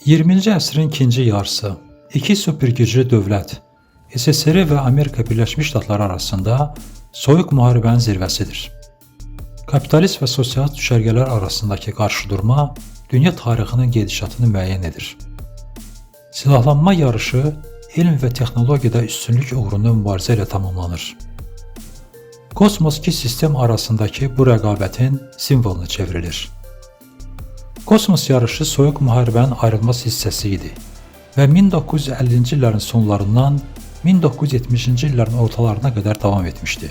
20-ci əsrin ikinci yarısı iki supergüclü dövlət SSR və Amerika Birləşmiş Ştatları arasında soyuq müharibənin zirvəsidir. Kapitalist və sosialist düşərgələr arasındakı qarşıdurma dünya tarixinin gedişatını müəyyən edir. Silahlanma yarışı elm və texnologiyada üstünlük uğrunda mübarizə ilə tamamlanır. Kosmos-2 sistem arasındakı bu rəqabətin simvoluna çevrilir. Kosmos yarışı soyuq müharibənin ayrılmaz hissəsi idi və 1950-ci illərin sonlarından 1970-ci illərin ortalarına qədər davam etmişdi.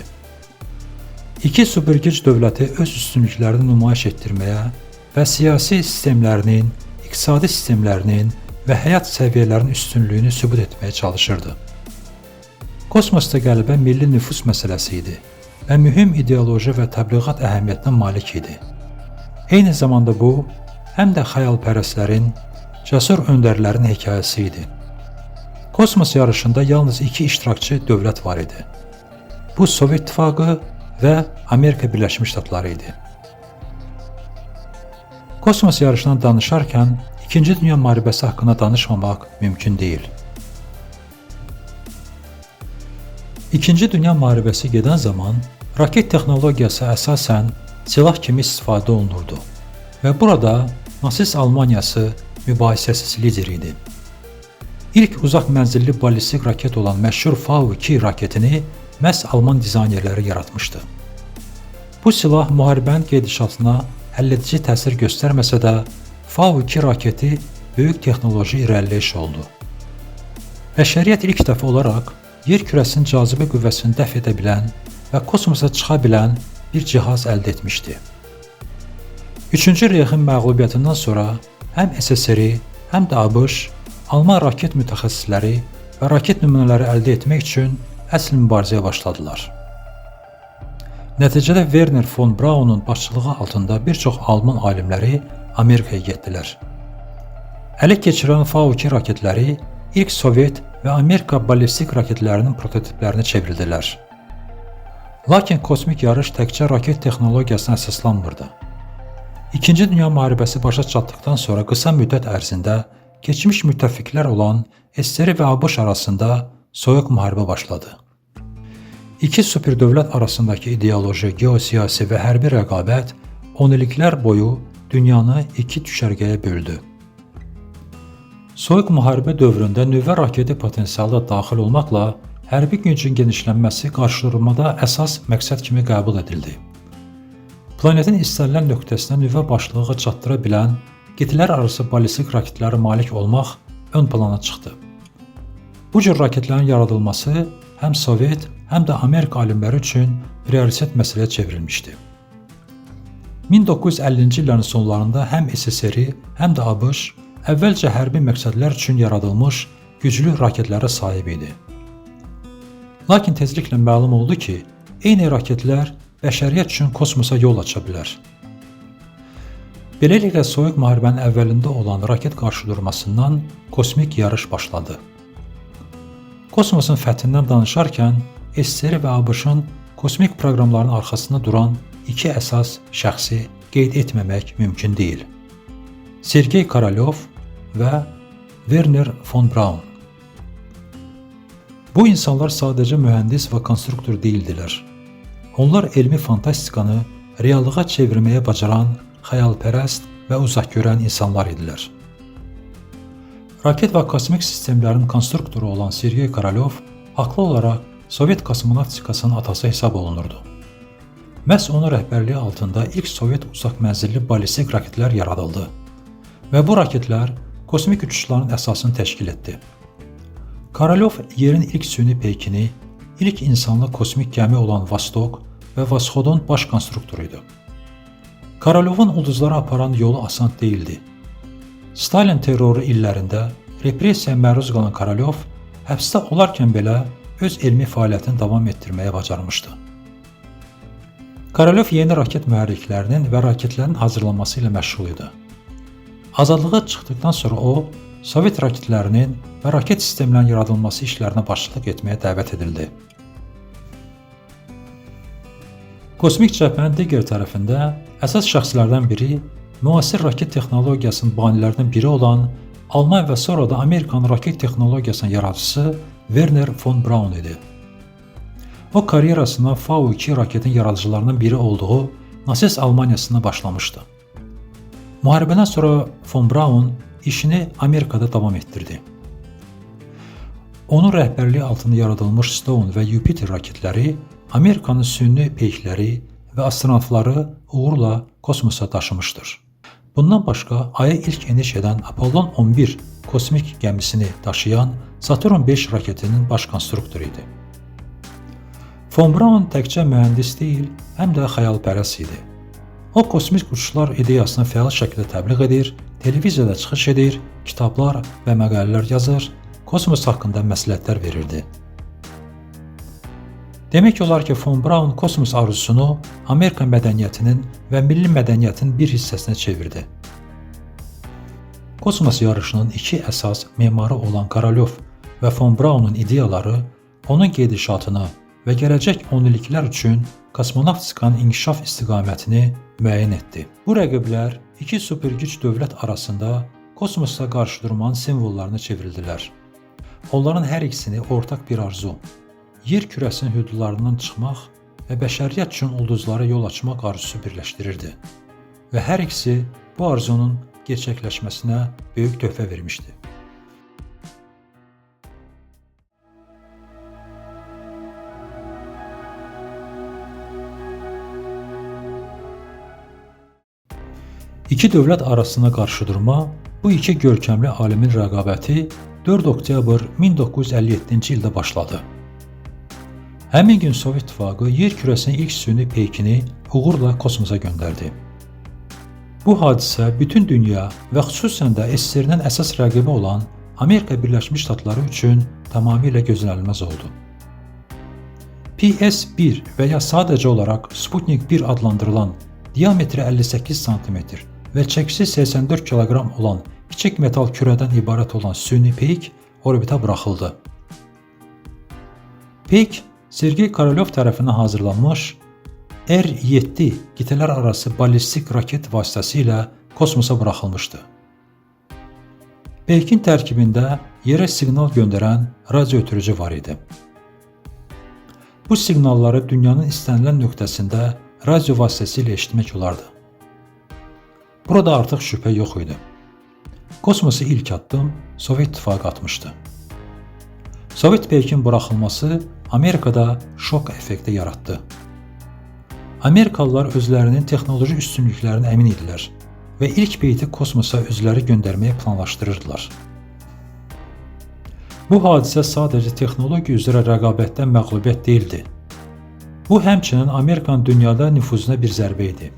İki supergüc dövləti öz üstünlüklərini nümayiş etdirməyə və siyasi sistemlərinin, iqtisadi sistemlərinin və həyat səviyyələrinin üstünlüyünü sübut etməyə çalışırdı. Kosmosda qələbə milli nüfus məsələsi idi və mühüm ideoloji və təbliğat əhəmiyyətinə malik idi. Eyni zamanda bu, həm də xəyalpərəstlərin, cəsur öndərlərin hekayəsi idi. Kosmos yarışında yalnız iki iştirakçı dövlət var idi. Bu, Sovet İttifaqı və Amerika Birləşmiş Ştatları idi. Kosmos yarışından danışarkən, İkinci Dünya müharibəsi haqqında danışmamaq mümkün deyil. İkinci Dünya müharibəsi gedən zaman, raket texnologiyası əsasən silah kimi istifadə olunurdu və burada nasist Almaniyası mübahisəsiz lider idi. İlk uzaq mənzilli ballistik raket olan məşhur V2 raketini məhz Alman dizaynerləri yaratmışdı. Bu silah müharibənin gedişatına həlledici təsir göstərməsə də, V2 raketi böyük texnoloji irəliləyiş oldu. Bəşəriyyət ilk dəfə olaraq yer kürəsinin cazibə qüvvəsini dəf edə bilən və kosmosa çıxa bilən bir cihaz əldə etmişdi. Üçüncü Reyxin məğlubiyyətindən sonra həm SSR, həm də ABŞ, Alman raket mütəxəssisləri və raket nümunələri əldə etmək üçün əsl mübarizəyə başladılar. Nəticədə Wernher von Braun'un başçılığı altında bir çox Alman alimləri Amerikaya getdilər. Ələ keçirən V2 raketləri ilk Sovet və Amerika ballistik raketlərinin prototiplərinə çevrildilər. Lakin kosmik yarış təkcə raket texnologiyasına əsaslanmırdı. İkinci Dünya müharibəsi başa çatdıqdan sonra qısa müddət ərzində keçmiş müttəfiqlər olan SSR və ABŞ arasında soyuq müharibə başladı. İki superdövlət arasındakı ideoloji, geosiyasi və hərbi rəqabət 10 illiklər boyu dünyanı iki düşərgəyə böldü. Soyuq müharibə dövründə nüvə raketi potensialı da daxil olmaqla hərbi gücün genişlənməsi qarşıdurmada əsas məqsəd kimi qəbul edildi. Planetin istənilən nöqtəsinə nüvə başlığı çatdıra bilən qitələr arası ballistik raketlərə malik olmaq ön plana çıxdı. Bu cür raketlərin yaradılması həm Sovet, həm də Amerika alimləri üçün prioritet məsələyə çevrilmişdi. 1950-ci illərin sonlarında həm SSR, həm də ABŞ əvvəlcə hərbi məqsədlər üçün yaradılmış güclü raketlərə sahib idi. Lakin tezliklə məlum oldu ki, eyni raketlər bəşəriyyət üçün kosmosa yol aça bilər. Beləliklə, soyuq müharibənin əvvəlində olan raket qarşıdurmasından kosmik yarış başladı. Kosmosun fəthindən danışarkən, SSR və ABŞ-ın kosmik proqramlarının arxasında duran iki əsas şəxsi qeyd etməmək mümkün deyil. Sergey Korolyov və Wernher von Braun. Bu insanlar sadəcə mühəndis və konstruktor deyildilər. Onlar elmi fantastikanı reallığa çevirməyə bacaran, xəyalpərəst və uzaqgörən insanlar idilər. Raket və kosmik sistemlərin konstruktoru olan Sergey Korolyov haqlı olaraq Sovet kosmonavtikasının atası hesab olunurdu. Məhz onun rəhbərliyi altında ilk Sovet uzaq mənzilli ballistik raketlər yaradıldı və bu raketlər kosmik uçuşların əsasını təşkil etdi. Korolyov yerin ilk süni peykini, ilk insanlı kosmik gəmi olan Vostok və Vosxodun baş konstruktoru idi. Korolyovun ulduzlara aparan yolu asan deyildi. Stalin terroru illərində repressiyaya məruz qalan Korolyov həbsdə olarkən belə öz elmi fəaliyyətini davam etdirməyə bacarmışdı. Korolyov yeni raket mühərriklərinin və raketlərin hazırlanması ilə məşğul idi. Azadlığa çıxdıqdan sonra o, Sovet raketlərinin və raket sistemlərinin yaradılması işlərinə başçılıq etməyə dəvət edildi. Kosmik cəbhənin digər tərəfində əsas şəxslərdən biri müasir raket texnologiyasının banilərindən biri olan Alman və sonra da Amerikan raket texnologiyasının yaradıcısı Werner von Braun idi. O karyerasına V-2 raketin yaradıcılarından biri olduğu nasist Almaniyasında başlamışdı. Müharibədən sonra von Braun işini Amerikada davam etdirdi. Onun rəhbərliyi altında yaradılmış Stone və Jupiter raketləri Amerikanın süni peykləri və astronavtları uğurla kosmosa daşımışdır. Bundan başqa Aya ilk eniş edən Apollon 11 kosmik gəmisini daşıyan Saturn 5 raketinin baş konstruktoru idi. Von Braun təkcə mühəndis deyil, həm də xəyalpərəst idi. O kosmik uçuşlar ideyasını fəal şəkildə təbliğ edir, televiziyada çıxış edir, kitablar və məqalələr yazır, kosmos haqqında məsləhətlər verirdi. Demək olar ki, von Braun kosmos arzusunu Amerika mədəniyyətinin və milli mədəniyyətin bir hissəsinə çevirdi. Kosmos yarışının iki əsas memarı olan Korolyov və von Braunun ideyaları onun gedişatını və gələcək 10 illiklər üçün kosmonavtikanın inkişaf istiqamətini müəyyən etdi. Bu rəqiblər iki supergüc dövlət arasında kosmosla qarşıdurmanın simvollarına çevrildilər. Onların hər ikisini ortaq bir arzu, yer kürəsinin hüdudlarından çıxmaq və bəşəriyyət üçün ulduzlara yol açmaq arzusu birləşdirirdi. Və hər ikisi bu arzunun gerçəkləşməsinə böyük töhfə vermişdi. İki dövlət arasında qarşıdurma, bu iki görkəmli alimin rəqabəti 4 oktyabr 1957-ci ildə başladı. Həmin gün Sovet İttifaqı yer kürəsinin ilk süni peykini uğurla kosmosa göndərdi. Bu hadisə bütün dünya və xüsusən də SSR-nin əsas rəqibi olan Amerika Birləşmiş Ştatları üçün tamamilə gözlənilməz oldu. PS-1 və ya sadəcə olaraq Sputnik 1 adlandırılan diametri 58 sm və çəkisi 84 kiloqram olan kiçik metal kürədən ibarət olan süni peyk orbitə buraxıldı. Peyk Sergey Korolyov tərəfindən hazırlanmış R-7 qitələr arası ballistik raket vasitəsilə kosmosa buraxılmışdı. Peykin tərkibində yerə siqnal göndərən radio ötürücü var idi. Bu siqnalları dünyanın istənilən nöqtəsində radio vasitəsilə eşitmək olardı. Burada artıq şübhə yox idi. Kosmosa ilk addım Sovet İttifaqı atmışdı. Sovet peykin buraxılması Amerikada şok effekti yaratdı. Amerikalılar özlərinin texnoloji üstünlüklərinə əmin idilər və ilk peyti kosmosa özləri göndərməyi planlaşdırırdılar. Bu hadisə sadəcə texnologiya üzrə rəqabətdən məğlubiyyət deyildi. Bu həmçinin Amerikanın dünyada nüfuzuna bir zərbə idi.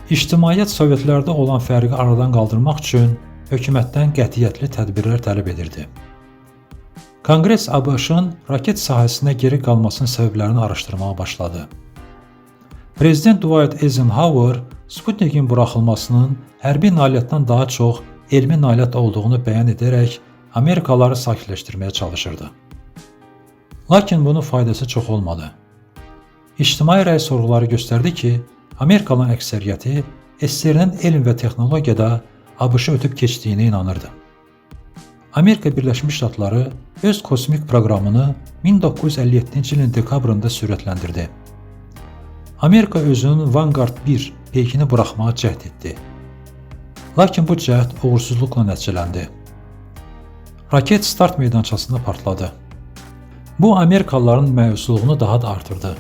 İctimaiyyət Sovetlərdə olan fərqi aradan qaldırmaq üçün hökumətdən qətiyyətli tədbirlər tələb edirdi. Konqres ABŞ-ın raket sahəsində geri qalmasının səbəblərini araşdırmağa başladı. Prezident Dwight Eisenhower Sputnikin buraxılmasının hərbi nailiyyətdən daha çox elmi nailiyyət olduğunu bəyan edərək Amerikalıları sakitləşdirməyə çalışırdı. Lakin bunun faydası çox olmadı. İctimai rəy sorğuları göstərdi ki, Amerikalıların əksəriyyəti SSR-nin elm və texnologiyada ABŞ-ı ötüb keçdiyinə inanırdı. Amerika Birləşmiş Ştatları öz kosmik proqramını 1957-ci ilin dekabrında sürətləndirdi. Amerika özünün Vanguard 1 peykini buraxmağa cəhd etdi. Lakin bu cəhd uğursuzluqla nəticələndi. Raket start meydançasında partladı. Bu Amerikalıların məyusluğunu daha da artırdı.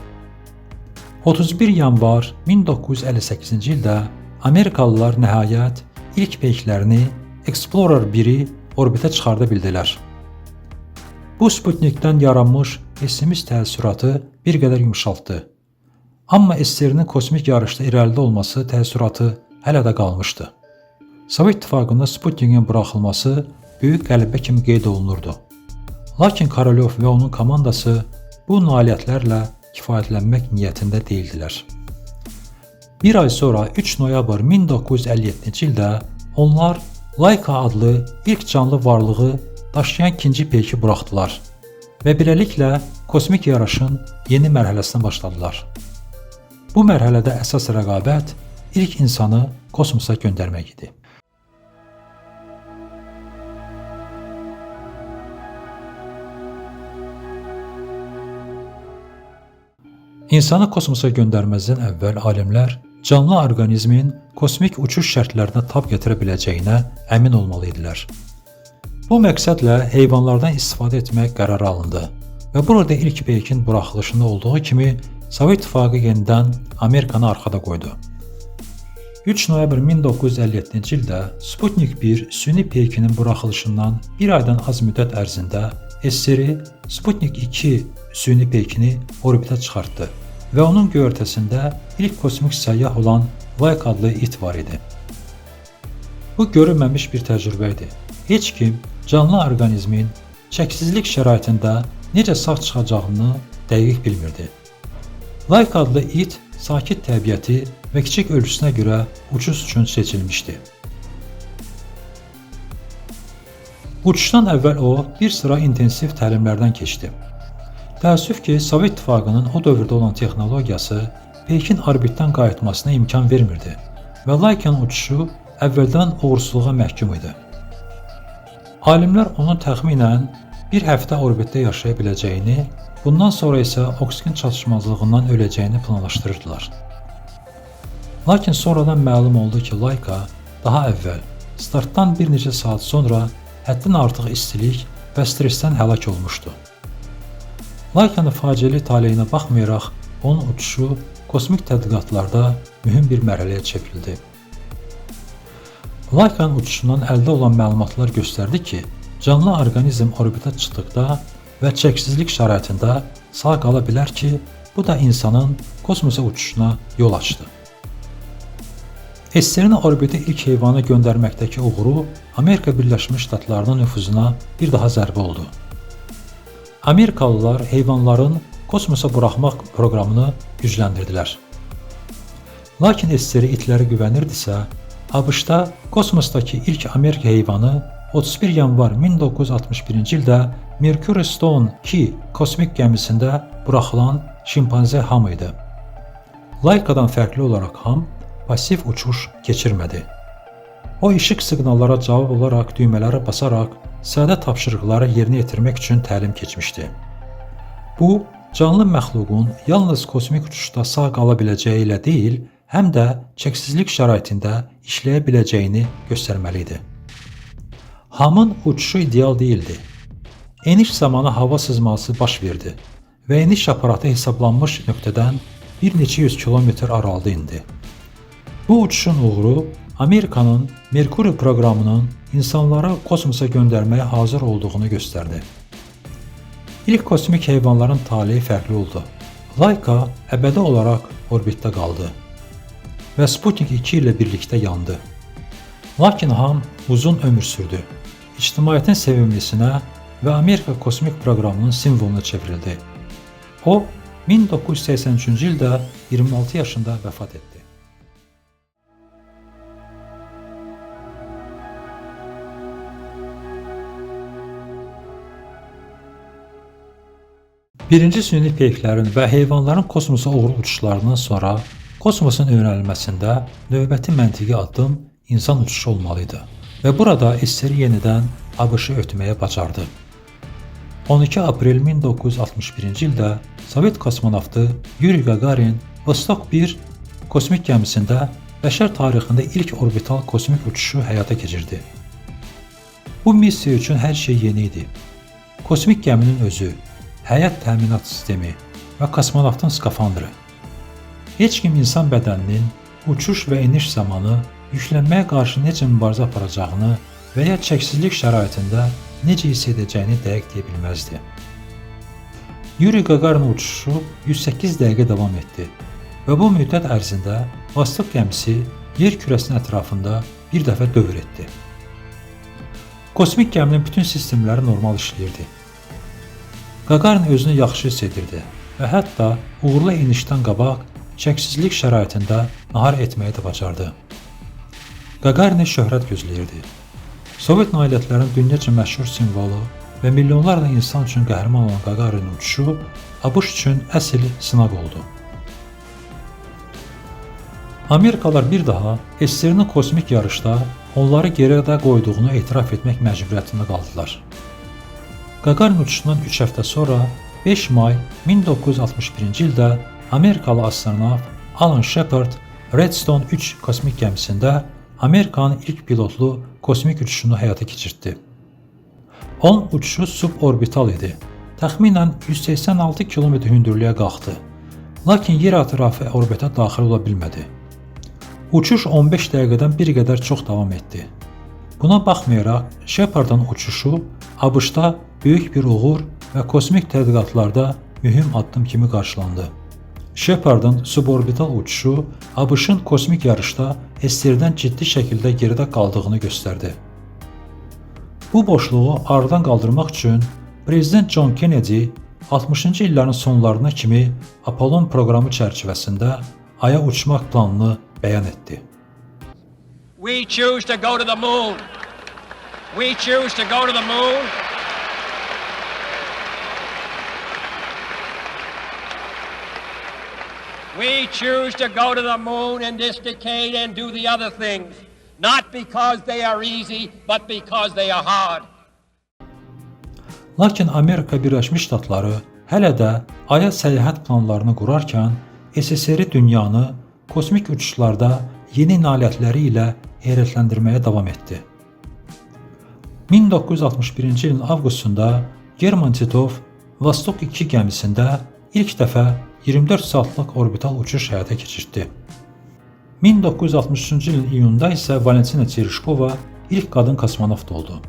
31 yanvar 1958-ci ildə Amerikalılar nəhayət ilk peyklərini Explorer 1-i orbitə çıxarda bildilər. Bu Sputnikdən yaranmış SMS təəssüratı bir qədər yumşaltdı. Amma SSR-nin kosmik yarışda irəlidə olması təəssüratı hələ də qalmışdı. Sovet İttifaqında Sputnikin buraxılması böyük qələbə kimi qeyd olunurdu. Lakin Korolyov və onun komandası bu nailiyyətlərlə kifayətlənmək niyyətində deyildilər. Bir ay sonra 3 noyabr 1957-ci ildə onlar Laika adlı ilk canlı varlığı daşıyan ikinci peyki buraxdılar və beləliklə kosmik yarışın yeni mərhələsinə başladılar. Bu mərhələdə əsas rəqabət ilk insanı kosmosa göndərmək idi. İnsanı kosmosa göndərməzdən əvvəl alimlər canlı orqanizmin kosmik uçuş şərtlərinə tab gətirə biləcəyinə əmin olmalı idilər. Bu məqsədlə heyvanlardan istifadə etmək qərarı alındı və burada ilk peykin buraxılışında olduğu kimi Sovet İttifaqı yenidən Amerikanı arxada qoydu. 3 noyabr 1957-ci ildə Sputnik 1 süni peykinin buraxılışından bir aydan az müddət ərzində SSR Sputnik 2 süni peykini orbitə çıxartdı və onun göyərtəsində ilk kosmik səyyah olan Laika adlı it var idi. Bu görünməmiş bir təcrübə idi. Heç kim canlı orqanizmin çəksizlik şəraitində necə sağ çıxacağını dəqiq bilmirdi. Laika adlı it sakit təbiəti və kiçik ölçüsünə görə uçuş üçün seçilmişdi. Uçuşdan əvvəl o bir sıra intensiv təlimlərdən keçdi. Təəssüf ki, Sovet İttifaqının o dövrdə olan texnologiyası peykin orbitdən qayıtmasına imkan vermirdi və Laikanın uçuşu əvvəldən uğursuzluğa məhkum idi. Alimlər onun təxminən bir həftə orbitdə yaşaya biləcəyini, bundan sonra isə oksigen çatışmazlığından öləcəyini planlaşdırırdılar. Lakin sonradan məlum oldu ki, Laika daha əvvəl startdan bir neçə saat sonra həddən artıq istilik və stressdən həlak olmuşdu. Laikanın faciəli taleyinə baxmayaraq, onun uçuşu kosmik tədqiqatlarda mühüm bir mərhələyə çevrildi. Laikanın uçuşundan əldə olan məlumatlar göstərdi ki, canlı orqanizm orbitə çıxdıqda və çəksizlik şəraitində sağ qala bilər ki, bu da insanın kosmosa uçuşuna yol açdı. SSR-in orbitə ilk heyvanı göndərməkdəki uğuru Amerika Birləşmiş Ştatlarının nüfuzuna bir daha zərbə oldu. Amerikalılar heyvanların kosmosa buraxmaq proqramını gücləndirdilər. Lakin SSR itləri güvənirdisə, ABŞ-da kosmosdakı ilk Amerika heyvanı 31 yanvar 1961-ci ildə Mercury Stone 2 kosmik gəmisində buraxılan şimpanze Ham idi. Laikadan fərqli olaraq Ham pasiv uçuş keçirmədi. O işıq siqnallara cavab olaraq düymələrə basaraq sadə tapşırıqları yerinə yetirmək üçün təlim keçmişdi. Bu, canlı məxluqun yalnız kosmik uçuşda sağ qala biləcəyi ilə deyil, həm də çəksizlik şəraitində işləyə biləcəyini göstərməli idi. Hamın uçuşu ideal değildi. Eniş zamanı hava sızması baş verdi və eniş aparatı hesablanmış nöqtədən bir neçə yüz kilometr aralıda indi. Bu uçuşun uğuru Amerikanın Mercury proqramının insanları kosmosa göndərməyə hazır olduğunu göstərdi. İlk kosmik heyvanların taleyi fərqli oldu. Laika əbədi olaraq orbitdə qaldı və Sputnik 2 ilə birlikdə yandı. Lakin Ham uzun ömür sürdü. İctimaiyyətin sevimlisinə və Amerika kosmik proqramının simvoluna çevrildi. O, 1983-cü ildə 26 yaşında vəfat etdi. Birinci süni peyklərin və heyvanların kosmosa uğurlu uçuşlarından sonra kosmosun öyrənilməsində növbəti məntiqi addım insan uçuşu olmalıydı və burada SSR yenidən ABŞ-ı ötməyə bacardı. 12 aprel 1961-ci ildə Sovet kosmonavtı Yuri Gagarin Vostok 1 kosmik gəmisində bəşər tarixində ilk orbital kosmik uçuşu həyata keçirdi. Bu missiya üçün hər şey yeni idi. Kosmik gəminin özü, həyat təminat sistemi və kosmonavtın skafandrı. Heç kim insan bədəninin uçuş və eniş zamanı yüklənməyə qarşı necə mübarizə aparacağını və ya çəksizlik şəraitində necə hiss edəcəyini dəqiq deyə bilməzdi. Yuri Gagarin uçuşu 108 dəqiqə davam etdi və bu müddət ərzində Vostok gəmisi yer kürəsinin ətrafında bir dəfə dövr etdi. Kosmik gəminin bütün sistemləri normal işləyirdi. Gagarin özünü yaxşı hiss edirdi və hətta uğurlu enişdən qabaq çəksizlik şəraitində nahar etməyi də bacardı. Gagarin şöhrət gözləyirdi. Sovet nailiyyətlərinin dünyaca məşhur simvolu və milyonlarla insan üçün qəhrəman olan Gagarin uçuşu ABŞ üçün əsl sınaq oldu. Amerikalılar bir daha SSR-nin kosmik yarışda onları geridə qoyduğunu etiraf etmək məcburiyyətində qaldılar. Gagarin uçuşundan 3 həftə sonra 5 may 1961-ci ildə Amerikalı astronavt Alan Shepard Redstone 3 kosmik gəmisində Amerikanın ilk pilotlu kosmik uçuşunu həyata keçirtdi. Onun uçuşu suborbital idi. Təxminən 186 km hündürlüyə qalxdı. Lakin yer ətrafı orbitə daxil ola bilmədi. Uçuş 15 dəqiqədən bir qədər çox davam etdi. Buna baxmayaraq, Shepardın uçuşu ABŞ-da böyük bir uğur və kosmik tədqiqatlarda mühüm addım kimi qarşılandı. Shepardın suborbital uçuşu ABŞ-ın kosmik yarışda SSR-dən ciddi şəkildə geridə qaldığını göstərdi. Bu boşluğu aradan qaldırmaq üçün Prezident John Kennedy 60-cı illərin sonlarına kimi Apollon proqramı çərçivəsində Aya uçmaq planını bəyan etdi. We choose to go to the moon. We choose to go to the moon. We choose to go to the moon in this decade and do the other things, not because they are easy, but because they are hard. Lakin Amerika Birləşmiş Ştatları hələ də Aya səyahət planlarını qurarkən SSR-i dünyanı kosmik uçuşlarda yeni nailiyyətləri ilə heyrətləndirməyə davam etdi. 1961-ci ilin avqustunda German Titov Vostok 2 gəmisində ilk dəfə 24 saatlıq orbital uçuş həyata keçirtdi. 1963-cü ilin iyununda isə Valentina Tereshkova ilk qadın kosmonavt oldu.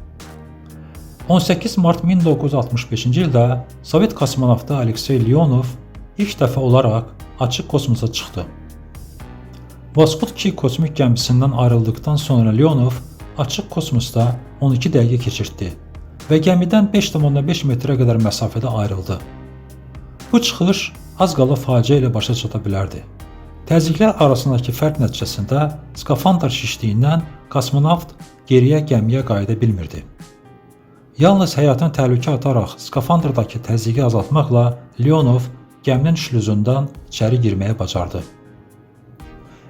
18 mart 1965-ci ildə Sovet kosmonavtı Aleksey Leonov ilk dəfə olaraq açıq kosmosa çıxdı. Voskut 2 kosmik gəmisindən ayrıldıqdan sonra Leonov açıq kosmosda 12 dəqiqə keçirtdi və gəmidən 5,5 metrə qədər məsafədə ayrıldı. Bu çıxış az qala faciə ilə başa çata bilərdi. Təzyiqlər arasındakı fərq nəticəsində skafandr şişdiyindən kosmonavt geriyə gəmiyə qayıda bilmirdi. Yalnız həyatını təhlükə ataraq skafandrdakı təzyiqi azaltmaqla Leonov gəminin şlüzündən içəri girməyə bacardı.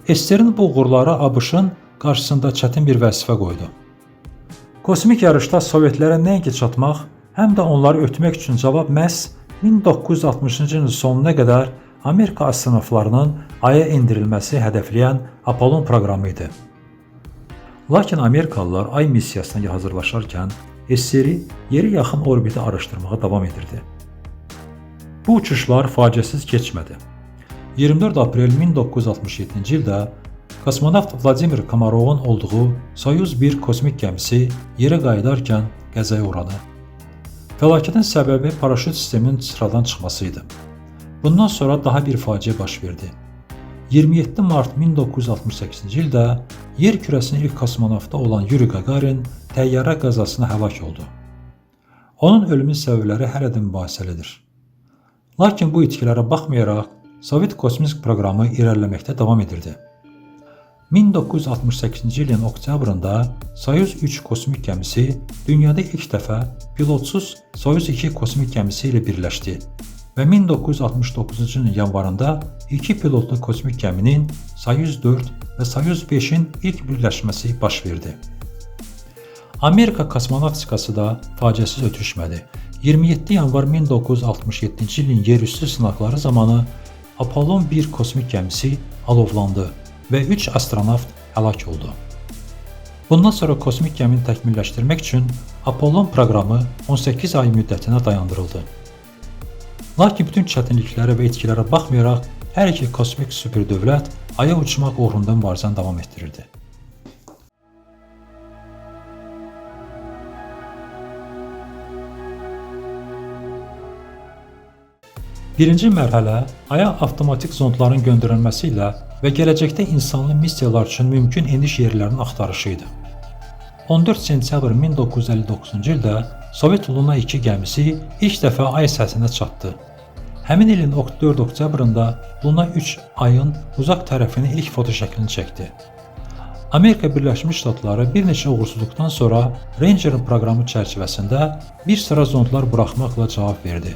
SSR-in bu uğurları ABŞ-ın qarşısında çətin bir vəzifə qoydu. Kosmik yarışda Sovetlərə nəinki çatmaq, həm də onları ötmək üçün cavab məhz 1960-cı ilin sonuna qədər Amerika astronavtlarının Aya endirilməsi hədəfləyən Apollon proqramı idi. Lakin Amerikalılar Ay missiyasına hazırlaşarkən SSR-i yeri yaxın orbiti araşdırmağa davam edirdi. Bu uçuşlar faciəsiz keçmədi. 24 aprel 1967-ci ildə kosmonavt Vladimir Komarovun olduğu Soyuz 1 kosmik gəmisi yerə qayıdarkən qəzaya uğradı. Fəlakətin səbəbi paraşüt sisteminin sıradan çıxması idi. Bundan sonra daha bir faciə baş verdi. 27 mart 1968-ci ildə yer kürəsinin ilk kosmonavtı olan Yuri Gagarin təyyarə qəzasına həlak oldu. Onun ölümün səbəbləri hələ də mübahisəlidir. Lakin bu itkilərə baxmayaraq Sovet kosmik proqramı irəliləməkdə davam edirdi. 1968-ci ilin oktyabrında Soyuz 3 kosmik gəmisi dünyada ilk dəfə pilotsuz Soyuz 2 kosmik gəmisi ilə birləşdi və 1969-cu ilin yanvarında iki pilotlu kosmik gəminin Soyuz 4 və Soyuz 5-in ilk birləşməsi baş verdi. Amerika kosmonavtikası da faciəsiz ötüşmədi. 27 yanvar 1967-ci ilin yerüstü sınaqları zamanı Apollon 1 kosmik gəmisi alovlandı və 3 astronavt həlak oldu. Bundan sonra kosmik gəmini təkmilləşdirmək üçün Apollon proqramı 18 ay müddətinə dayandırıldı. Lakin bütün çətinliklərə və etkilərə baxmayaraq, hər iki kosmik süperdövlət Aya uçmaq uğrunda mübarizəni davam etdirirdi. Birinci mərhələ Aya avtomatik zondların göndərilməsi ilə və gələcəkdə insanlı missiyalar üçün mümkün eniş yerlərinin axtarışı idi. 14 sentyabr 1959-cu ildə Sovet Luna 2 gəmisi ilk dəfə Ay səthinə çatdı. Həmin ilin 4 oktyabrında Luna 3 Ayın uzaq tərəfinin ilk fotoşəklini çəkdi. Amerika Birləşmiş Ştatları bir neçə uğursuzluqdan sonra Ranger proqramı çərçivəsində bir sıra zondlar buraxmaqla cavab verdi.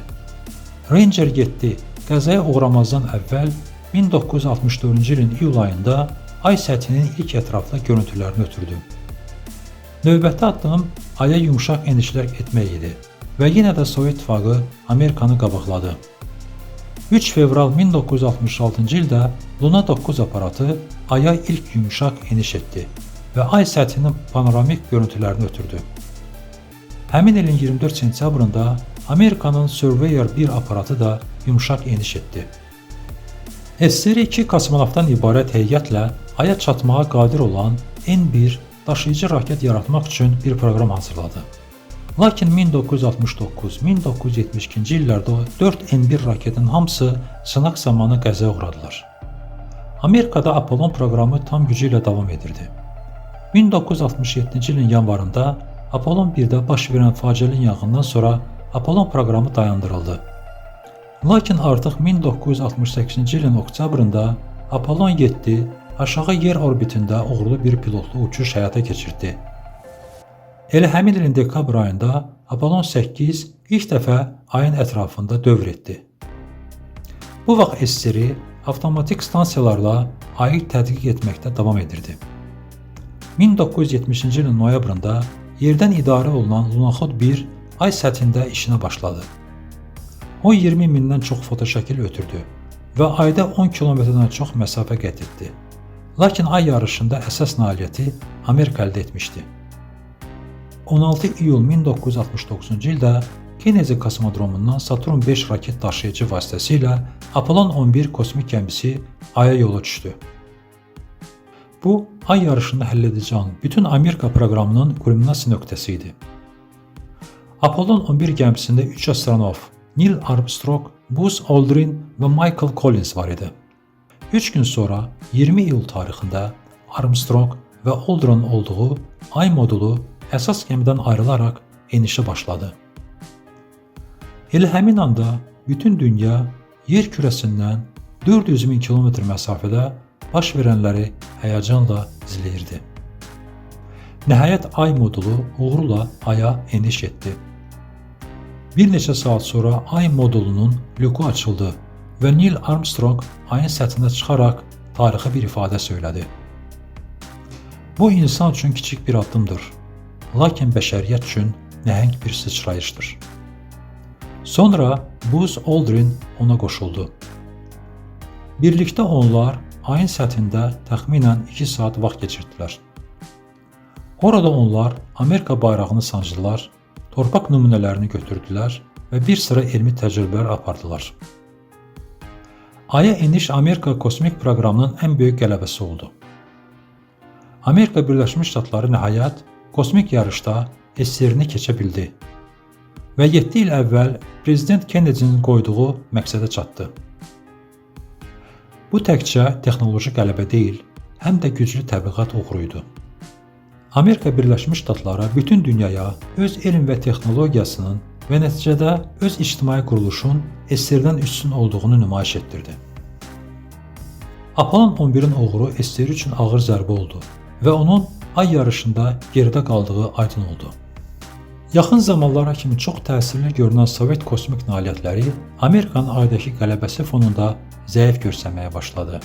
Ranger 7 qəzaya uğramazdan əvvəl 1964-cü ilin iyul ayında Ay səthinin ilk ətraflı görüntülərini ötürdü. Növbəti addım Aya yumşaq enişlər etmək idi və yenə də Sovet İttifaqı Amerikanı qabaqladı. 3 fevral 1966-cı ildə Luna 9 aparatı Aya ilk yumuşaq eniş etdi və Ay səthinin panoramik görüntülərini ötürdü. Həmin ilin 24 sentyabrında Amerikanın Surveyor 1 aparatı da yumuşaq eniş etdi. SSR-2 kosmonavtdan ibarət heyətlə Aya çatmağa qadir olan N1 daşıyıcı raket yaratmaq üçün bir proqram hazırladı. Lakin 1969-1972-ci illərdə 4 N1 raketin hamısı sınaq zamanı qəzaya uğradılar. Amerikada Apollon proqramı tam gücü ilə davam edirdi. 1967-ci ilin yanvarında Apollon 1-də baş verən faciəli yanğından sonra Apollon proqramı dayandırıldı. Lakin artıq 1968-ci ilin oktyabrında Apollon 7 aşağı yer orbitində uğurlu bir pilotlu uçuş həyata keçirdi. Elə həmin ilin dekabr ayında Apollon 8 ilk dəfə ayın ətrafında dövr etdi. Bu vaxt SSR avtomatik stansiyalarla ayı tədqiq etməkdə davam edirdi. 1970-ci ilin noyabrında yerdən idarə olunan Lunoxod 1 ay səthində işinə başladı. O 20 mindən çox fotoşəkil ötürdü və ayda 10 kilometrdən çox məsafə qət etdi. Lakin ay yarışında əsas nailiyyəti Amerika əldə etmişdi. 16 iyul 1969-cu ildə Kennedy kosmodromundan Saturn 5 raket daşıyıcı vasitəsilə Apollon 11 kosmik gəmisi Aya yola düşdü. Bu, ay yarışında həll edəcək bütün Amerika proqramının kulminasiya nöqtəsi idi. Apollon 11 gəmisində 3 astronov Neil Armstrong, Buzz Aldrin və Michael Collins var idi. 3 gün sonra 20 iyul tarixində Armstrong və Aldrin olduğu ay modulu əsas gəmidən ayrılaraq enişə başladı. Elə həmin anda bütün dünya yer kürəsindən 400 min kilometr məsafədə baş verənləri həyəcanla izləyirdi. Nəhayət ay modulu uğurla Aya eniş etdi. Bir neçə saat sonra ay modulunun lüku açıldı və Neil Armstrong ayın səthinə çıxaraq tarixi bir ifadə söylədi. Bu insan üçün kiçik bir addımdır, lakin bəşəriyyət üçün nəhəng bir sıçrayışdır. Sonra Buzz Aldrin ona qoşuldu. Birlikdə onlar ayın səthində təxminən 2 saat vaxt keçirdilər. Orada onlar Amerika bayrağını sancdılar, torpaq nümunələrini götürdülər və bir sıra elmi təcrübələr apardılar. Aya eniş Amerika kosmik proqramının ən böyük qələbəsi oldu. Amerika Birləşmiş Ştatları nəhayət kosmik yarışda SSR-ni keçə bildi və 7 il əvvəl Prezident Kennedy-nin qoyduğu məqsədə çatdı. Bu təkcə texnoloji qələbə deyil, həm də güclü təbliğat uğuruydu. Amerika Birləşmiş Ştatları bütün dünyaya öz elm və texnologiyasının və nəticədə öz ictimai quruluşun SSR-dən üstün olduğunu nümayiş etdirdi. Apollon 11-in uğuru SSR üçün ağır zərbə oldu və onun ay yarışında geridə qaldığı aydın oldu. Yaxın zamanlara kimi çox təsirli görünən Sovet kosmik nailiyyətləri Amerikanın aydakı qələbəsi fonunda zəif görsənməyə başladı.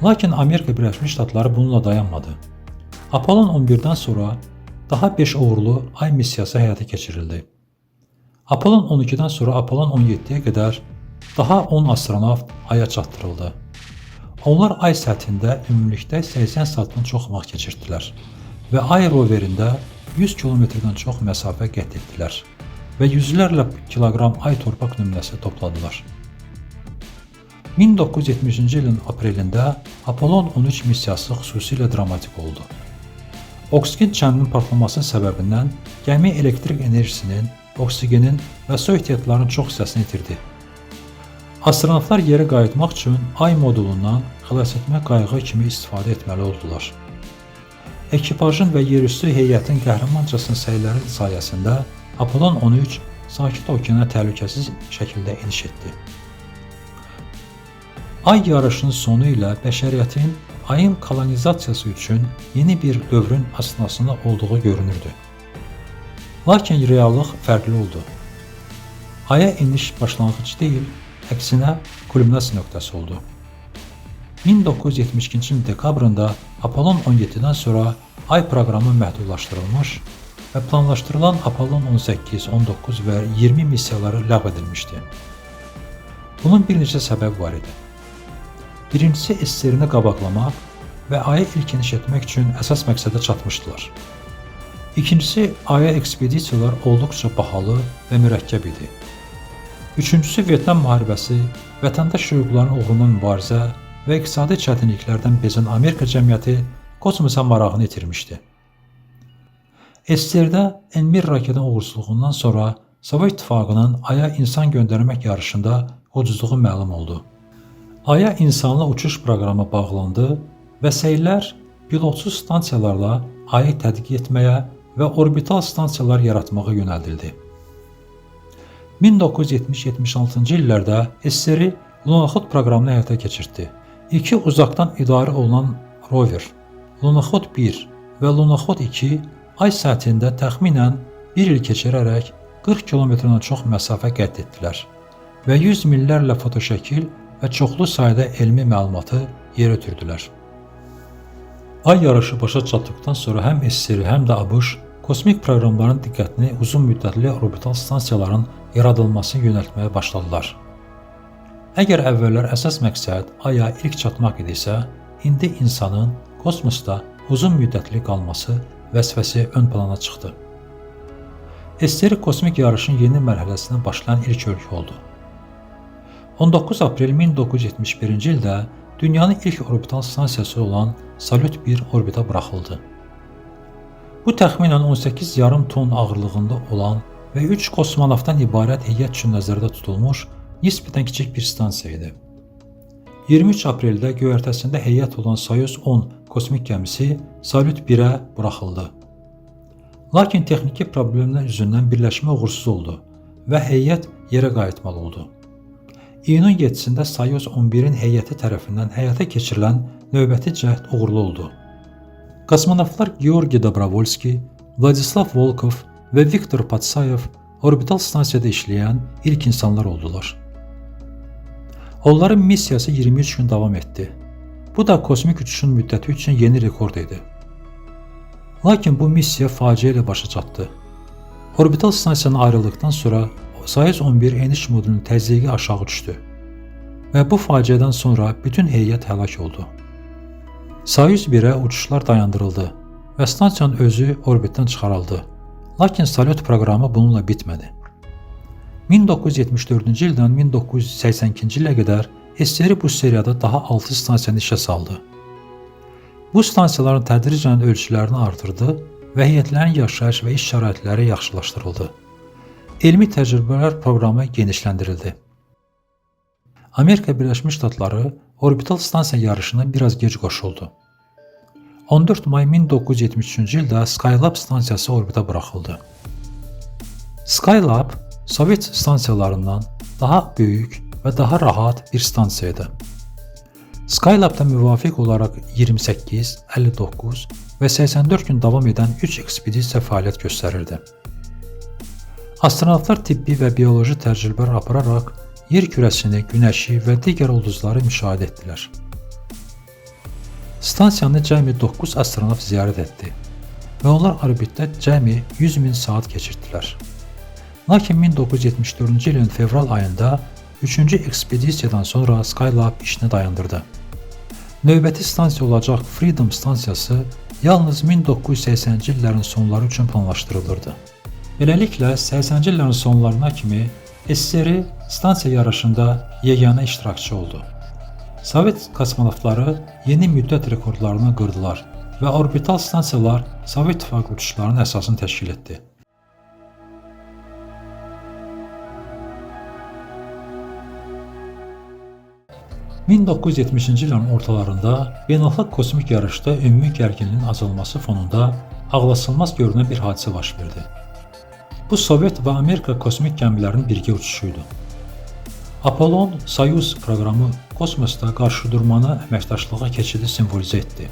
Lakin Amerika Birləşmiş Ştatları bununla dayanmadı. Apollon 11-dən sonra daha 5 uğurlu ay missiyası həyata keçirildi. Apollon 12-dən sonra Apollon 17-yə qədər daha 10 astronavt Aya çatdırıldı. Onlar ay səthində ümumilikdə 80 saatdan çox vaxt keçirdilər və ay roverində 100 kilometrdən çox məsafə qət etdilər və yüzlərlə kiloqram ay torpaq nümunəsi topladılar. 1970-ci ilin aprelində Apollon 13 missiyası xüsusilə dramatik oldu. Oksigen çəninin partlaması səbəbindən gəmi elektrik enerjisinin, oksigenin və su ehtiyatlarının çox hissəsini itirdi. Astronavtlar yerə qayıtmaq üçün ay modulundan xilasetmə qayığı kimi istifadə etməli oldular. Ekipajın və yerüstü heyətin qəhrəmancasının səyləri sayəsində Apollon 13 Sakit Okeana təhlükəsiz şəkildə eniş etdi. Ay yarışının sonu ilə bəşəriyyətin ayın kolonizasiyası üçün yeni bir dövrün astanasında olduğu görünürdü. Lakin reallıq fərqli oldu. Aya eniş başlanğıc deyil, əksinə kulminasiya nöqtəsi oldu. 1972-ci ilin dekabrında Apollon 17-dən sonra ay proqramı məhdudlaşdırılmış və planlaşdırılan Apollon 18, 19 və 20 missiyaları ləğv edilmişdi. Bunun bir neçə səbəbi var idi. Birincisi SSR-ni qabaqlamaq və Aya ilk eniş etmək üçün əsas məqsədə çatmışdılar. İkincisi, Aya ekspedisiyalar olduqca bahalı və mürəkkəb idi. Üçüncüsü, Vyetnam müharibəsi, vətəndaş hüquqlarının uğruna mübarizə və iqtisadi çətinliklərdən bezən Amerika cəmiyyəti kosmosa marağını itirmişdi. SSR-də Enmir raketin uğursuzluğundan sonra Sovet İttifaqının Aya insan göndərmək yarışında ucuzluğu məlum oldu. Aya insanlı uçuş proqramı bağlandı və səylər pilotsuz stansiyalarla Ayı tədqiq etməyə və orbital stansiyalar yaratmağa yönəldildi. 1970-76-cı illərdə SSR Lunoxod proqramını həyata keçirtdi. İki uzaqdan idarə olunan rover, Lunoxod 1 və Lunoxod 2 Ay səthində təxminən 1 il keçirərək 40 kilometrdən çox məsafə qət etdilər və 100 millərlə fotoşəkil və çoxlu sayda elmi məlumatı yerə ötürdülər. Ay yarışı başa çatdıqdan sonra həm SSR, həm də ABŞ kosmik proqramların diqqətini uzun müddətli orbital stansiyaların yaradılmasına yönəltməyə başladılar. Əgər əvvəllər əsas məqsəd Aya ilk çatmaq idisə, indi insanın kosmosda uzun müddətli qalması vəzifəsi ön plana çıxdı. SSR kosmik yarışın yeni mərhələsinə başlayan ilk ölkə oldu. 19 aprel 1971-ci ildə dünyanın ilk orbital stansiyası olan Salyut 1 orbita buraxıldı. Bu təxminən 18,5 ton ağırlığında olan və 3 kosmonavtdan ibarət heyət üçün nəzərdə tutulmuş nisbətən kiçik bir stansiya idi. 23 apreldə göyərtəsində heyət olan Soyuz 10 kosmik gəmisi Salyut 1-ə buraxıldı. Lakin texniki problemlər üzündən birləşmə uğursuz oldu və heyət yerə qayıtmalı oldu. İyunun 7-sində Soyuz 11-in heyəti tərəfindən həyata keçirilən növbəti cəhd uğurlu oldu. Kosmonavtlar Georgi Dobrovolski, Vladislav Volkov və Viktor Patsayev orbital stansiyada işləyən ilk insanlar oldular. Onların missiyası 23 gün davam etdi. Bu da kosmik uçuşun müddəti üçün yeni rekord idi. Lakin bu missiya faciə ilə başa çatdı. Orbital stansiyadan ayrıldıqdan sonra Soyuz 11 eniş modulunun təzyiqi aşağı düşdü və bu faciədən sonra bütün heyət həlak oldu. Soyuz 1-ə uçuşlar dayandırıldı və stansiyanın özü orbitdən çıxarıldı. Lakin Salyut proqramı bununla bitmədi. 1974-cü ildən 1982-ci ilə qədər SSR bu seriyada daha 6 stansiyanı işə saldı. Bu stansiyaların tədricən ölçülərini artırdı və heyətlərin yaşayış və iş şəraitləri yaxşılaşdırıldı. Elmi təcrübələr proqramı genişləndirildi. Amerika Birləşmiş Ştatları orbital stansiya yarışına biraz gec qoşuldu. 14 may 1973-cü ildə Skylab stansiyası orbita buraxıldı. Skylab Sovet stansiyalarından daha böyük və daha rahat bir stansiyaydı. Skylabda müvafiq olaraq 28, 59 və 84 gün davam edən 3 ekspedisiya fəaliyyət göstərirdi. Astronavtlar tibbi və bioloji təcrübələr apararaq yer kürəsini, günəşi və digər ulduzları müşahidə etdilər. Stansiyanı cəmi 9 astronavt ziyarət etdi və onlar orbitdə cəmi 100.000 saat keçirtdilər. Lakin 1974-cü ilin fevral ayında 3-cü ekspedisiyadan sonra Skylab işini dayandırdı. Növbəti stansiya olacaq Freedom stansiyası yalnız 1980-ci illərin sonları üçün planlaşdırılırdı. Beləliklə, 80-ci illərin sonlarına kimi SSR stansiya yarışında yeganə iştirakçı oldu. Sovet kosmonavtları yeni müddət rekordlarını qırdılar və orbital stansiyalar Sovet İttifaqı uçuşlarının əsasını təşkil etdi. ...1970-ci illərin ortalarında beynəlxalq kosmik yarışda ümumi gərginliyin azalması fonunda ağlasılmaz görünən bir hadisə baş verdi. Bu Sovet və Amerika kosmik gəmilərinin birgə uçuşuydu. Apollon-Soyuz proqramı kosmosda qarşıdurmanı əməkdaşlığa keçidi simvolizə etdi.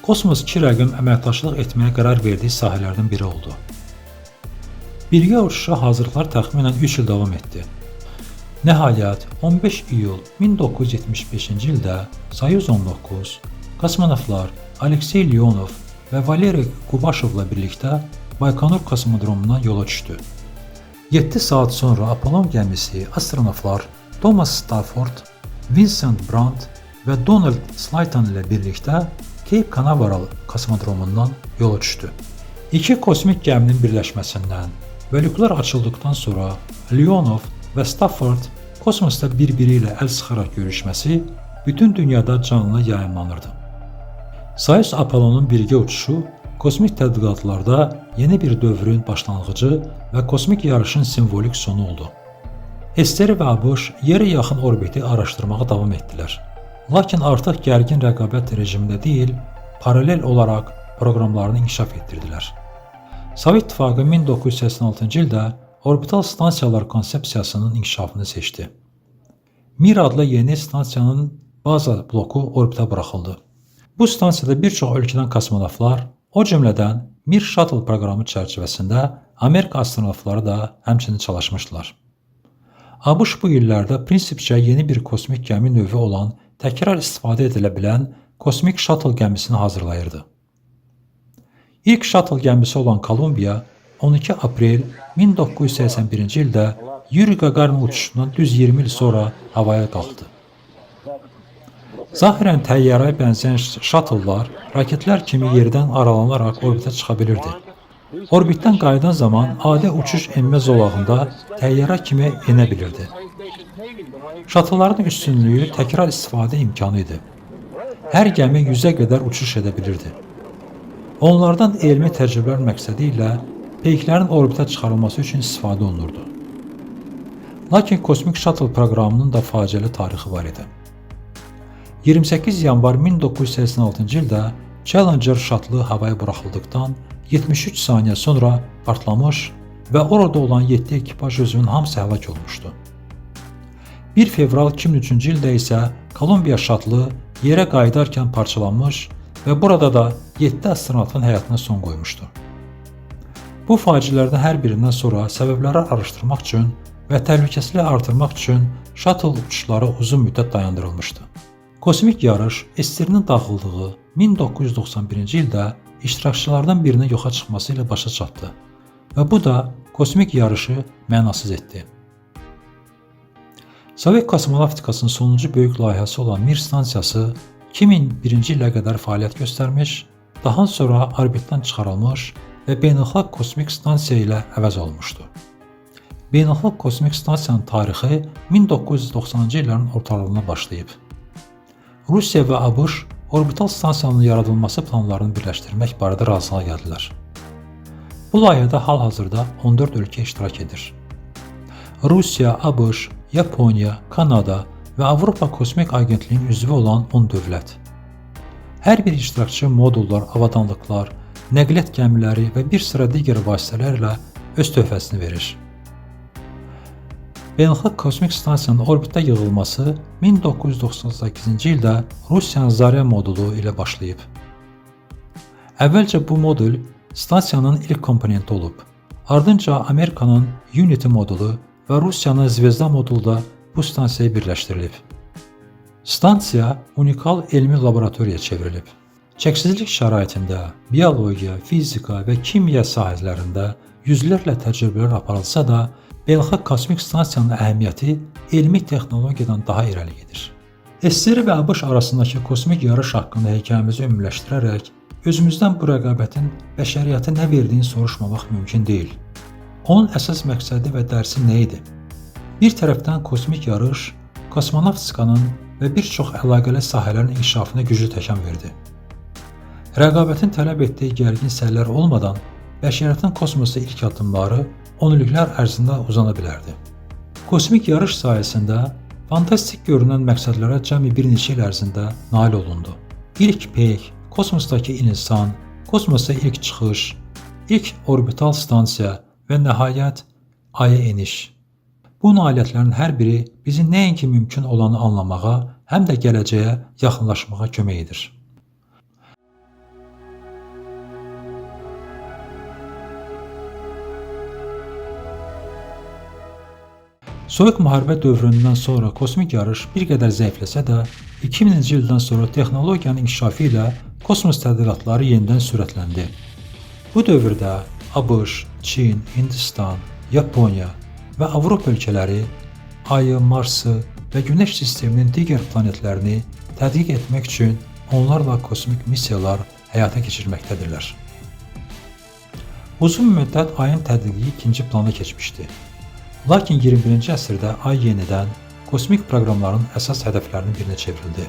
Kosmos 2 rəqəm əməkdaşlıq etməyə qərar verdiyi sahələrdən biri oldu. Birgə uçuşa hazırlıqlar təxminən 3 il davam etdi. Nəhayət, 15 iyul 1975-ci ildə Soyuz 19 kosmonavtlar Aleksey Leonov və Valeri Kubashovla birlikdə Baykonur kosmodromundan yola düşdü. 7 saat sonra Apollon gəmisi astronavtlar Thomas Stafford, Vincent Brandt və Donald Slayton ilə birlikdə Cape Canaveral kosmodromundan yola düşdü. İki kosmik gəminin birləşməsindən və lüklər açıldıqdan sonra Leonov və Stafford kosmosda bir-biri ilə əl sıxaraq görüşməsi bütün dünyada canlı yayımlanırdı. Soyuz Apollonun birgə uçuşu kosmik tədqiqatlarda yeni bir dövrün başlanğıcı və kosmik yarışın simvolik sonu oldu. SSR və ABŞ yerə yaxın orbiti araşdırmağa davam etdilər. Lakin artıq gərgin rəqabət rejimində deyil, paralel olaraq proqramlarını inkişaf etdirdilər. Sovet İttifaqı 1986-cı ildə orbital stansiyalar konsepsiyasının inkişafını seçdi. Mir adlı yeni stansiyanın baza bloku orbitə buraxıldı. Bu stansiyada bir çox ölkədən kosmonavtlar, o cümlədən Mir Shuttle proqramı çərçivəsində Amerika astronavtları da həmçinin çalışmışdılar. ABŞ bu illərdə prinsipcə yeni bir kosmik gəmi növü olan təkrar istifadə edilə bilən kosmik shuttle gəmisini hazırlayırdı. İlk shuttle gəmisi olan Kolumbiya 12 aprel 1981-ci ildə Yuri Gagarin uçuşundan düz 20 il sonra havaya qalxdı. Zahirən təyyarəyə bənzəyən shuttle'lar raketlər kimi yerdən aralanaraq orbitə çıxa bilirdi. Orbitdən qayıdan zaman adi uçuş enmə zolağında təyyarə kimi enə bilirdi. Şatıların üstünlüyü təkrar istifadə imkanı idi. Hər gəmi 100-ə qədər uçuş edə bilirdi. Onlardan elmi təcrübələr məqsədi ilə peyklərin orbitə çıxarılması üçün istifadə olunurdu. Lakin kosmik shuttle proqramının da faciəli tarixi var idi. 28 yanvar 1986-cı ildə Challenger shuttle havaya buraxıldıqdan 73 saniyə sonra partlamış və orada olan 7 ekipaj üzvünün hamısı həlak olmuşdu. 1 fevral 2003-cü ildə isə Kolumbiya shuttle yerə qayıdarkən parçalanmış və burada da 7 astronavtın həyatına son qoymuşdu. Bu faciələrdən hər birindən sonra səbəbləri araşdırmaq üçün və təhlükəsizliyi artırmaq üçün shuttle uçuşları uzun müddət dayandırılmışdı. Kosmik yarış SSR-nin dağıldığı 1991-ci ildə iştirakçılardan birinin yoxa çıxması ilə başa çatdı və bu da kosmik yarışı mənasız etdi. Sovet kosmonavtikasının sonuncu böyük layihəsi olan Mir stansiyası 2001-ci ilə qədər fəaliyyət göstərmiş, daha sonra orbitdən çıxarılmış və beynəlxalq kosmik stansiya ilə əvəz olunmuşdu. Beynəlxalq kosmik stansiyanın tarixi 1990-cı illərin ortalarına başlayıb. Rusiya və ABŞ orbital stansiyanın yaradılması planlarını birləşdirmək barədə razılığa gəldilər. Bu layihədə hal-hazırda 14 ölkə iştirak edir. Rusiya, ABŞ, Yaponiya, Kanada və Avropa Kosmik Agentliyinin üzvü olan 10 dövlət. Hər bir iştirakçı modullar, avadanlıqlar, nəqliyyat gəmiləri və bir sıra digər vasitələrlə öz töhfəsini verir. Beynəlxalq kosmik stansiyanın orbitə yığılması 1998-ci ildə Rusiyanın Zarya modulu ilə başlayıb. Əvvəlcə bu modul stansiyanın ilk komponenti olub. Ardınca Amerikanın Unity modulu və Rusiyanın Zvezda modulu da bu stansiyaya birləşdirilib. Stansiya unikal elmi laboratoriyaya çevrilib. Çəksizlik şəraitində biologiya, fizika və kimya sahələrində yüzlərlə təcrübələr aparılsa da, beynəlxalq kosmik stansiyanın əhəmiyyəti elmi texnologiyadan daha irəli gedir. SSR və ABŞ arasındakı kosmik yarış haqqında hekayəmizi ümumiləşdirərək, özümüzdən bu rəqabətin bəşəriyyətə nə verdiyini soruşmamaq mümkün deyil. Onun əsas məqsədi və dərsi nə idi? Bir tərəfdən kosmik yarış, kosmonavtikanın və bir çox əlaqəli sahələrin inkişafına güclü təkan verdi. Rəqabətin tələb etdiyi gərgin səhlər olmadan, bəşəriyyətin kosmosa ilk addımları 10 illiklər ərzində uzana bilərdi. Kosmik yarış sayəsində fantastik görünən məqsədlərə cəmi bir neçə il ərzində nail olundu. İlk peyk, kosmosdakı insan, kosmosa ilk çıxış, ilk orbital stansiya və nəhayət Aya eniş. Bu nailiyyətlərin hər biri bizi nəinki mümkün olanı anlamağa, həm də gələcəyə yaxınlaşmağa kömək edir. Soyuq müharibə dövründən sonra kosmik yarış bir qədər zəifləsə də, 2000-ci ildən sonra texnologiyanın inkişafı ilə kosmos tədqiqatları yenidən sürətləndi. Bu dövrdə ABŞ, Çin, Hindistan, Yaponiya və Avropa ölkələri Ayı, Marsı, və Günəş sisteminin digər planetlərini tədqiq etmək üçün onlarla kosmik missiyalar həyata keçirməkdədirlər. Uzun müddət ayın tədqiqi ikinci plana keçmişdi. Lakin 21-ci əsrdə ay yenidən kosmik proqramların əsas hədəflərinin birinə çevrildi.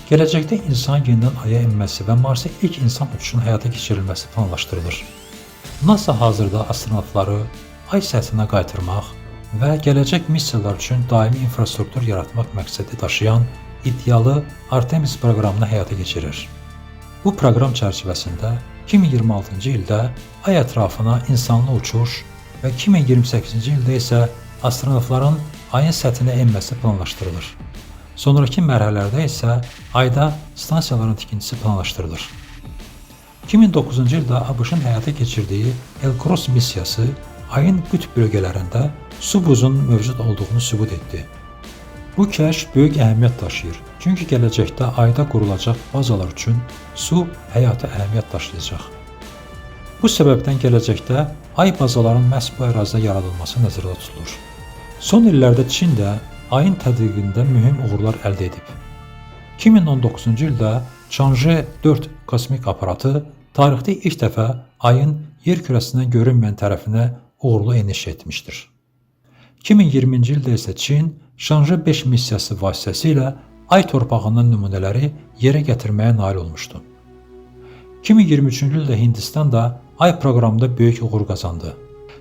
Gələcəkdə insan yenidən aya enməsi və Marsa ilk insan uçuşunun həyata keçirilməsi planlaşdırılır. NASA hazırda astronavtları ay səthinə qaytarmaq və gələcək missiyalar üçün daimi infrastruktur yaratmaq məqsədi daşıyan iddialı Artemis proqramını həyata keçirir. Bu proqram çərçivəsində 2026-cı ildə ay ətrafına insanlı uçuş və 2028-ci ildə isə astronavtların ayın səthinə enməsi planlaşdırılır. Sonraki mərhələlərdə isə ayda stansiyaların tikintisi planlaşdırılır. 2009-cu ildə ABŞ-ın həyata keçirdiyi El-Cross missiyası ayın qütb bölgələrində su buzunun mövcud olduğunu sübut etdi. Bu kəşf böyük əhəmiyyət daşıyır, çünki gələcəkdə ayda qurulacaq bazalar üçün su həyati əhəmiyyət daşıyacaq. Bu səbəbdən gələcəkdə ay bazalarının məhz bu ərazidə yaradılması nəzərdə tutulur. Son illərdə Çin də ayın tədqiqində mühüm uğurlar əldə edib. 2019-cu ildə Chang'e 4 kosmik aparatı tarixdə ilk dəfə ayın yer kürəsindən görünməyən tərəfinə uğurlu eniş etmişdir. 2020-ci ildə isə Çin Chang'e 5 missiyası vasitəsilə ay torpağından nümunələri yerə gətirməyə nail olmuşdu. 2023-cü ildə Hindistan da ay proqramında böyük uğur qazandı.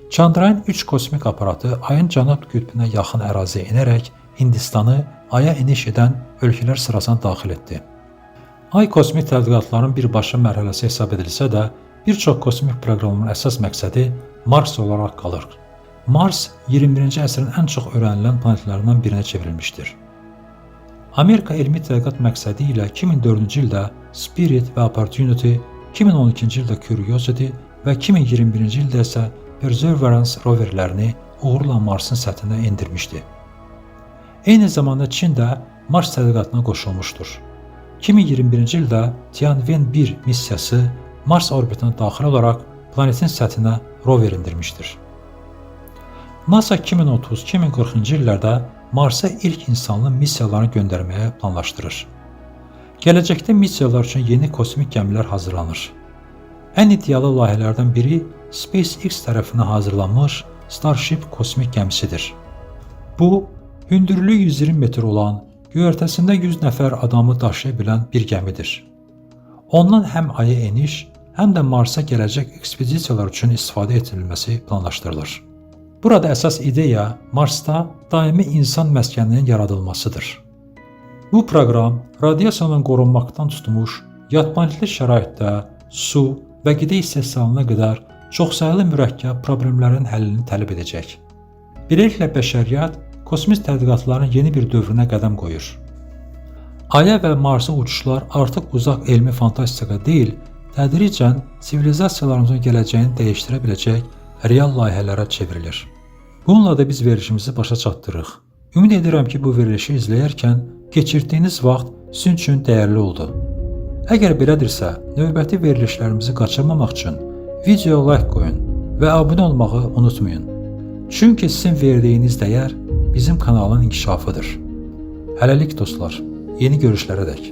Chandrayaan 3 kosmik aparatı ayın cənub qütbünə yaxın əraziyə enərək Hindistanı aya eniş edən ölkələr sırasına daxil etdi. Ay kosmik tədqiqatların birbaşa mərhələsi hesab edilsə də, bir çox kosmik proqramın əsas məqsədi Mars olaraq qalır. Mars 21-ci əsrin ən çox öyrənilən planetlərindən birinə çevrilmişdir. Amerika elmi tədqiqat məqsədi ilə 2004-cü ildə Spirit və Opportunity, 2012-ci ildə Curiosity və 2021-ci ildə isə Perseverance roverlərini uğurla Marsın səthinə endirmişdi. Eyni zamanda Çin də Mars tədqiqatına qoşulmuşdur. 2021-ci ildə Tianwen-1 missiyası Mars orbitinə daxil olaraq planetin səthinə rover endirmişdir. NASA 2030-2040-cı illərdə Marsa ilk insanlı missiyalarını göndərməyə planlaşdırır. Gələcəkdə missiyalar üçün yeni kosmik gəmilər hazırlanır. Ən iddialı layihələrdən biri SpaceX tərəfindən hazırlanmış Starship kosmik gəmisidir. Bu, hündürlüyü 120 metr olan, göyərtəsində 100 nəfər adamı daşıya bilən bir gəmidir. Ondan həm aya eniş, həm də Marsa gələcək ekspedisiyalar üçün istifadə edilməsi planlaşdırılır. Burada əsas ideya Marsda daimi insan məskəninin yaradılmasıdır. Bu proqram radiasiyadan qorunmaqdan tutmuş, yadplanetli şəraitdə su və qida istehsalına qədər çoxsaylı mürəkkəb problemlərin həllini tələb edəcək. Beləliklə bəşəriyyət kosmik tədqiqatların yeni bir dövrünə qədəm qoyur. Aya və Marsa uçuşlar artıq uzaq elmi fantastika deyil, tədricən sivilizasiyalarımızın gələcəyini dəyişdirə biləcək real layihələrə çevrilir. Bununla da biz verilişimizi başa çatdırırıq. Ümid edirəm ki, bu verilişi izləyərkən keçirdiyiniz vaxt sizin üçün dəyərli oldu. Əgər belədirsə, növbəti verilişlərimizi qaçırmamaq üçün videoya like qoyun və abunə olmağı unutmayın. Çünki sizin verdiyiniz dəyər bizim kanalın inkişafıdır. Hələlik dostlar, yeni görüşlərə dək.